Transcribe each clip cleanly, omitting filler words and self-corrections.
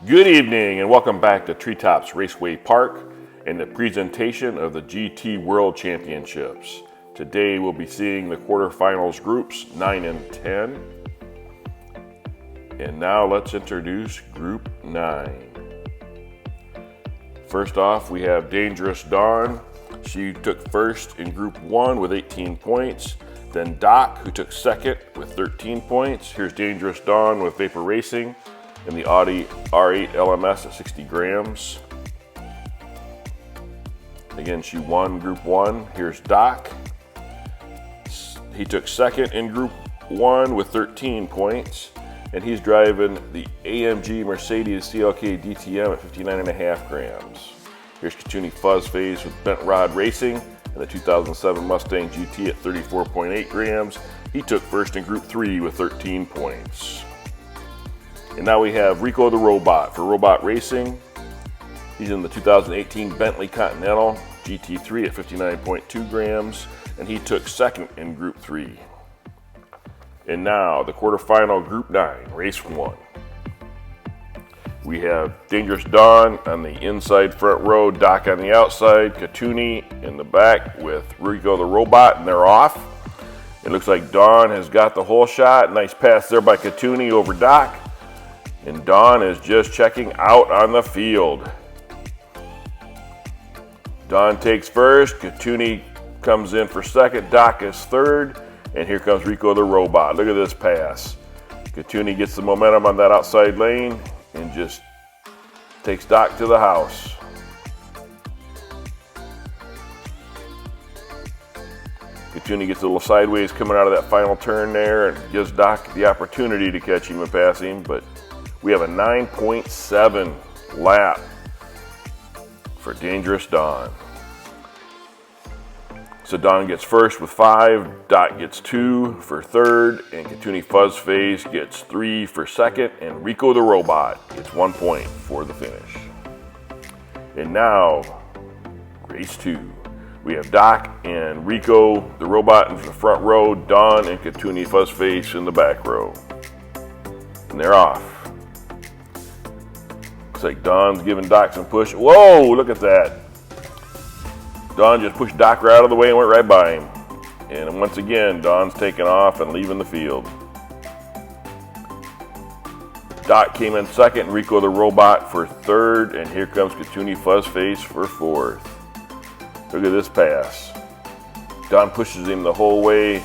Good evening and welcome back to Treetops Raceway Park and the presentation of the GT World Championships. Today we'll be seeing the quarterfinals groups 9 and 10. And now let's introduce Group 9. First off, we have Dangerous Dawn. She took first in Group 1 with 18 points. Then Doc, who took second with 13 points. Here's Dangerous Dawn with Vapor Racing in the Audi R8 LMS at 60 grams. Again, she won Group 1. Here's Doc. He took second in Group 1 with 13 points, and he's driving the AMG Mercedes CLK DTM at 59.5 grams. Here's Katuni Fuzzface with Bent Rod Racing and the 2007 Mustang GT at 34.8 grams. He took first in Group 3 with 13 points. And now we have Rico the Robot for Robot Racing. He's in the 2018 Bentley Continental GT3 at 59.2 grams, and he took second in Group 3. And now the quarterfinal Group 9, Race 1. We have Dangerous Dawn on the inside front row, Doc on the outside, Katuni in the back with Rico the Robot, and they're off. It looks like Dawn has got the whole shot. Nice pass there by Katuni over Doc. And Dawn is just checking out on the field. Dawn takes first, Katuni comes in for second, Doc is third, and here comes Rico the Robot. Look at this pass. Katuni gets the momentum on that outside lane and just takes Doc to the house. Katuni gets a little sideways coming out of that final turn there and gives Doc the opportunity to catch him and pass him, but we have a 9.7 lap for Dangerous Dawn. So Dawn gets first with 5, Doc gets 2 for third, and Katuni Fuzzface gets 3 for second, and Rico the Robot gets 1 point for the finish. And now, race 2. We have Doc and Rico the Robot in the front row, Dawn and Katuni Fuzzface in the back row. And they're off. Looks like Dawn's giving Doc some push. Whoa, look at that. Dawn just pushed Doc right out of the way and went right by him. And once again, Dawn's taking off and leaving the field. Doc came in second, Rico the Robot for third, and here comes Katuni Fuzzface for fourth. Look at this pass. Dawn pushes him the whole way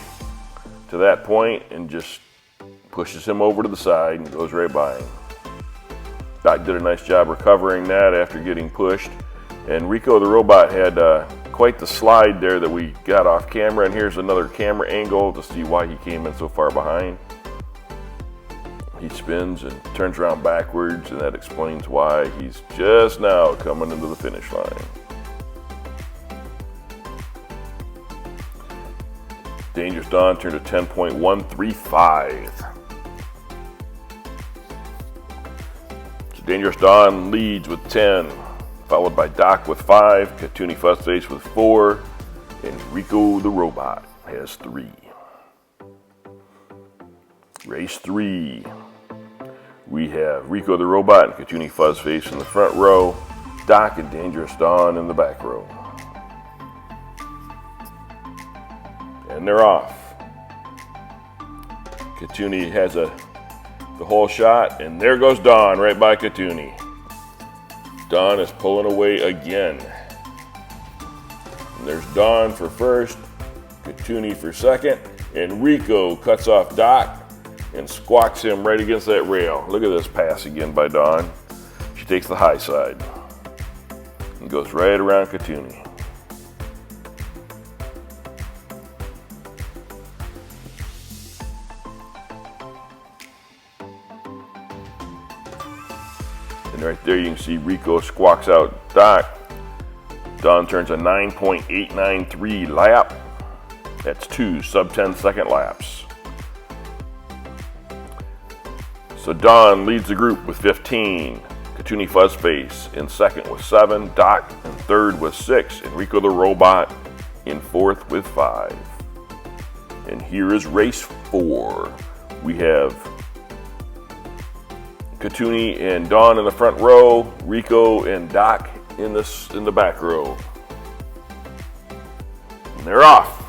to that point and just pushes him over to the side and goes right by him. Doc did a nice job recovering that after getting pushed. And Rico the Robot had quite the slide there that we got off camera. And here's another camera angle to see why he came in so far behind. He spins and turns around backwards, and that explains why he's just now coming into the finish line. Dangerous Dawn turned to 10.135. Dangerous Dawn leads with 10, followed by Doc with 5, Katuni Fuzzface with 4, and Rico the Robot has 3. Race 3. We have Rico the Robot and Katuni Fuzzface in the front row, Doc and Dangerous Dawn in the back row. And they're off. Katuni has the whole shot, and there goes Dawn right by Katuni. Dawn is pulling away again. And there's Dawn for first, Katuni for second, and Rico cuts off Doc and squawks him right against that rail. Look at this pass again by Dawn. She takes the high side and goes right around Katuni. And right there you can see Rico squawks out Doc. Dawn turns a 9.893 lap. That's 2 sub-10 second laps. So Dawn leads the group with 15. Katuni Fuzzface in second with 7. Doc in third with 6. And Rico the Robot in fourth with 5. And here is race 4. We have Katuni and Dawn in the front row, Rico and Doc in the back row. And they're off.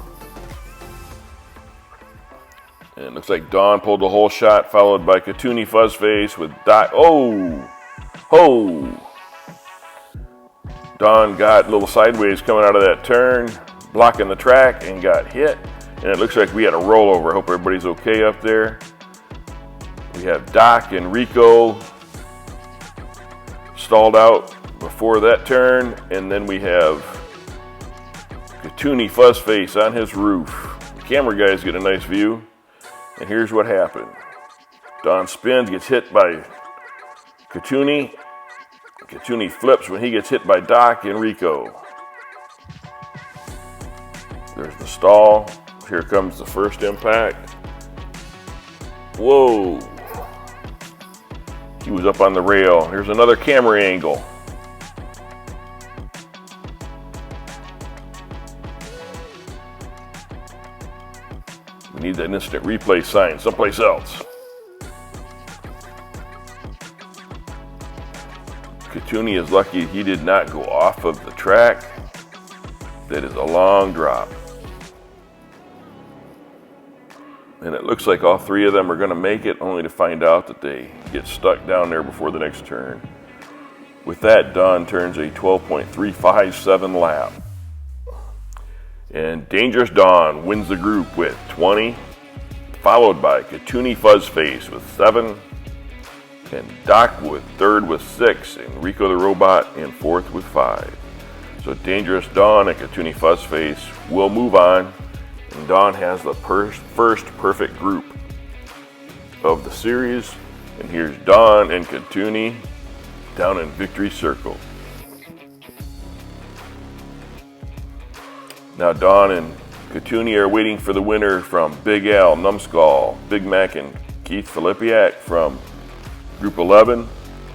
And it looks like Dawn pulled the whole shot, followed by Katuni Fuzzface with Doc. Oh! Dawn got a little sideways coming out of that turn, blocking the track, and got hit. And it looks like we had a rollover. I hope everybody's okay up there. We have Doc and Rico stalled out before that turn. And then we have Katuni Fuzzface on his roof. The camera guys get a nice view. And here's what happened. Dawn spins, gets hit by Katuni. Katuni flips when he gets hit by Doc and Rico. There's the stall. Here comes the first impact. Whoa. He was up on the rail. Here's another camera angle. We need that instant replay sign someplace else. Katuni is lucky he did not go off of the track. That is a long drop. And it looks like all three of them are going to make it, only to find out that they get stuck down there before the next turn. With that, Dawn turns a 12.357 lap. And Dangerous Dawn wins the group with 20, followed by Katuni Fuzzface with 7, and Doc with third with 6, and Rico the Robot in fourth with 5. So Dangerous Dawn and Katuni Fuzzface will move on, and Dawn has the first perfect group of the series. And here's Dawn and Katuni down in Victory Circle. Now Dawn and Katuni are waiting for the winner from Big Al, Numbskull, Big Mac, and Keith Filipiak from Group 11.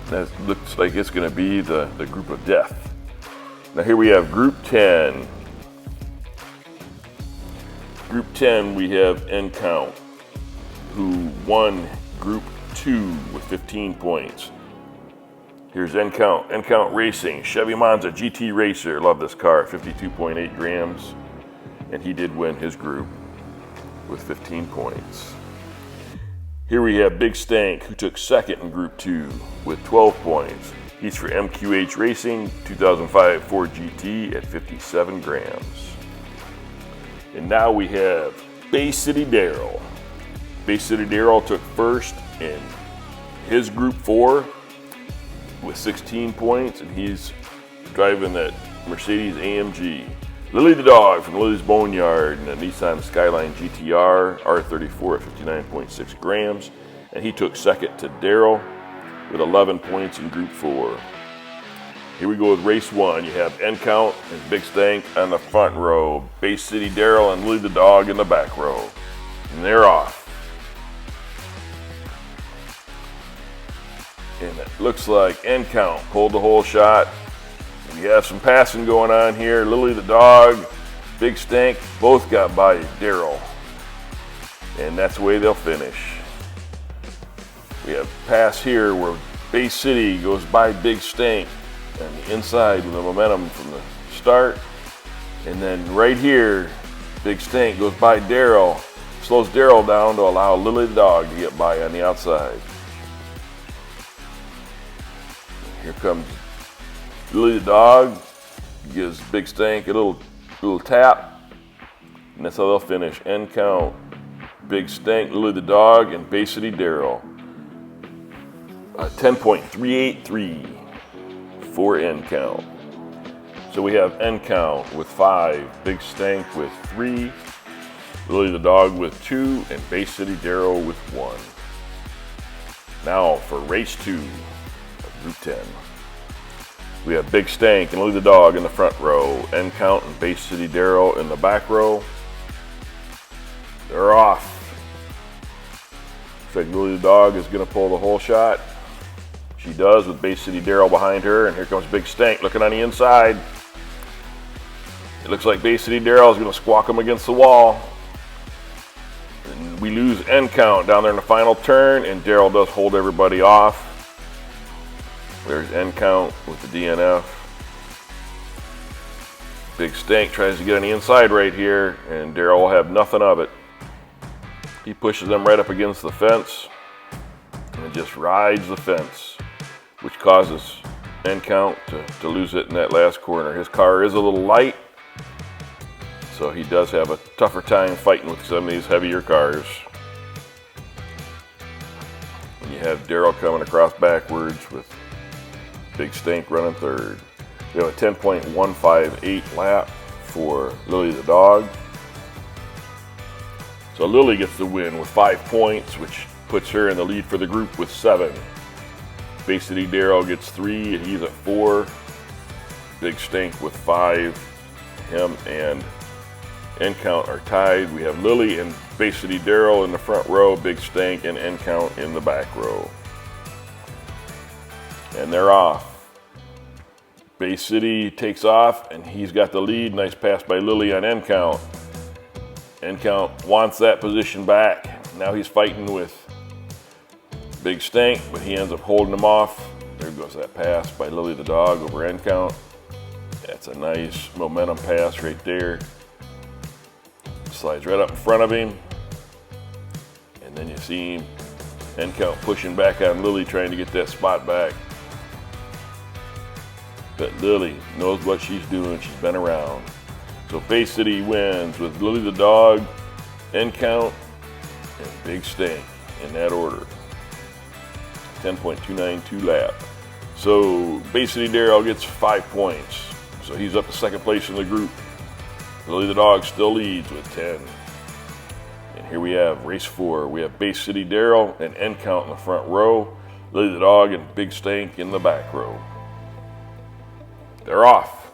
That looks like it's going to be the group of death. Now here we have Group 10. Group 10, we have N-Count, who won Group 2 with 15 points. Here's N-Count, N-Count Racing, Chevy Monza GT Racer. Love this car, 52.8 grams. And he did win his group with 15 points. Here we have Big Stank, who took second in Group 2 with 12 points. He's for MQH Racing, 2005 Ford GT at 57 grams. And now we have Bay City Daryl. Bay City Daryl took first in his Group 4 with 16 points, and he's driving that Mercedes AMG. Lily the Dog from Lily's Boneyard and a Nissan Skyline GTR R34 at 59.6 grams. And he took second to Daryl with 11 points in Group 4. Here we go with Race 1. You have N-Count and Big Stank on the front row. Bay City Daryl and Lily the Dog in the back row. And they're off. And it looks like N-Count pulled the whole shot. We have some passing going on here. Lily the Dog, Big Stank, both got by Daryl. And that's the way they'll finish. We have pass here where Bay City goes by Big Stank on the inside with the momentum from the start. And then right here, Big Stank goes by Daryl, slows Daryl down to allow Lily the Dog to get by on the outside. Here comes Lily the Dog, gives Big Stank a little tap, and that's how they'll finish. N-Count, Big Stank, Lily the Dog, and Bay City Daryl. 10.383 for N-Count. So we have N-Count with 5, Big Stank with 3, Lily the Dog with 2, and Bay City Daryl with 1. Now for Race 2 of Group 10. We have Big Stank and Lily the Dog in the front row, N-Count and Bay City Daryl in the back row. They're off. Looks like Lily the Dog is going to pull the whole shot. She does, with Bay City Daryl behind her, and here comes Big Stank looking on the inside. It looks like Bay City Daryl is going to squawk him against the wall. And we lose N-Count down there in the final turn, and Daryl does hold everybody off. There's N Count with the DNF. Big Stank tries to get on the inside right here, and Daryl will have nothing of it. He pushes them right up against the fence and just rides the fence, which causes N Count to lose it in that last corner. His car is a little light, so he does have a tougher time fighting with some of these heavier cars. And you have Daryl coming across backwards with Big Stank running third. We have a 10.158 lap for Lily the dog. So Lily gets the win with 5 points, which puts her in the lead for the group with 7. Bay City Daryl gets 3 and he's at 4. Big Stank with 5. Him and N Count are tied. We have Lily and Bay City Daryl in the front row, Big Stank and N Count in the back row. And they're off. Bay City takes off, and he's got the lead. Nice pass by Lily on N Count. N Count wants that position back. Now he's fighting with Big Stank, but he ends up holding him off. There goes that pass by Lily the dog over N Count. That's a nice momentum pass right there. Slides right up in front of him. And then you see him, N Count pushing back on Lily, trying to get that spot back. But Lily knows what she's doing. She's been around. So Bay City wins with Lily the dog, N Count, and Big Stank in that order. 10.292 lap. So Bay City Daryl gets 5 points. So he's up to second place in the group. Lily the dog still leads with 10. And here we have race 4. We have Bay City Daryl and N Count in the front row. Lily the dog and Big Stank in the back row. They're off.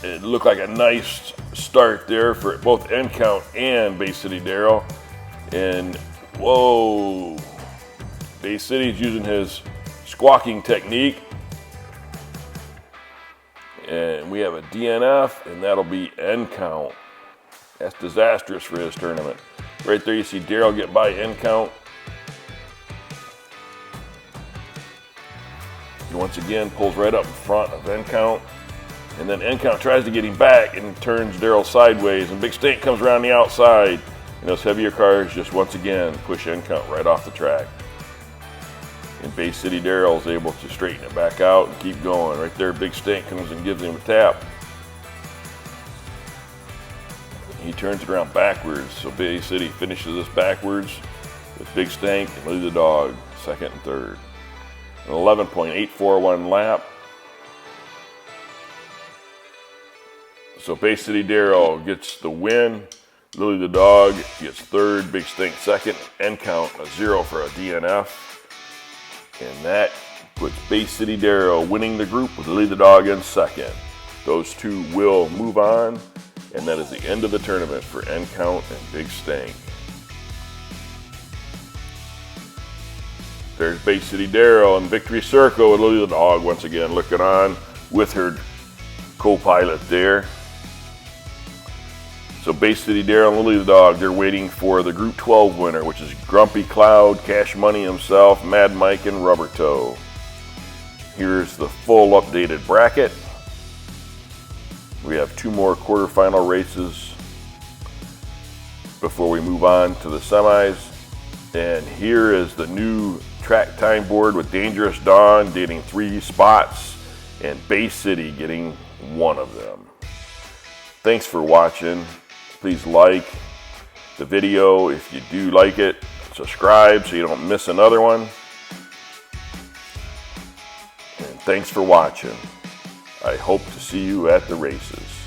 It looked like a nice start there for both N Count and Bay City Daryl. And whoa, Bay City's using his squawking technique. And we have a DNF, and that'll be N Count. That's disastrous for his tournament. Right there you see Daryl get by N Count. He once again pulls right up in front of N Count. And then N Count tries to get him back and turns Daryl sideways. And Big Stank comes around the outside. And those heavier cars just once again push N Count right off the track. And Bay City Daryl is able to straighten it back out and keep going. Right there, Big Stank comes and gives him a tap. He turns it around backwards. So Bay City finishes this backwards with Big Stank and Lily the dog, second and third. An 11.841 lap. So Bay City Daryl gets the win. Lily the dog gets third. Big Stank second. N Count a 0 for a DNF. And that puts Bay City Daryl winning the group with Lily the dog in second. Those two will move on. And that is the end of the tournament for N Count and Big Stank. There's Bay City Daryl in victory circle with Lily the dog once again looking on with her co-pilot there. So Bay City Daryl and Lily the dog, they're waiting for the Group 12 winner, which is Grumpy Cloud, Cash Money himself, Mad Mike, and Rubber Toe. Here's the full updated bracket. We have 2 more quarterfinal races before we move on to the semis. And here is the new track time board with Dangerous Dawn getting 3 spots and Bay City getting 1 of them. Thanks for watching. Please like the video if you do like it. Subscribe so you don't miss another one. And thanks for watching. I hope to see you at the races.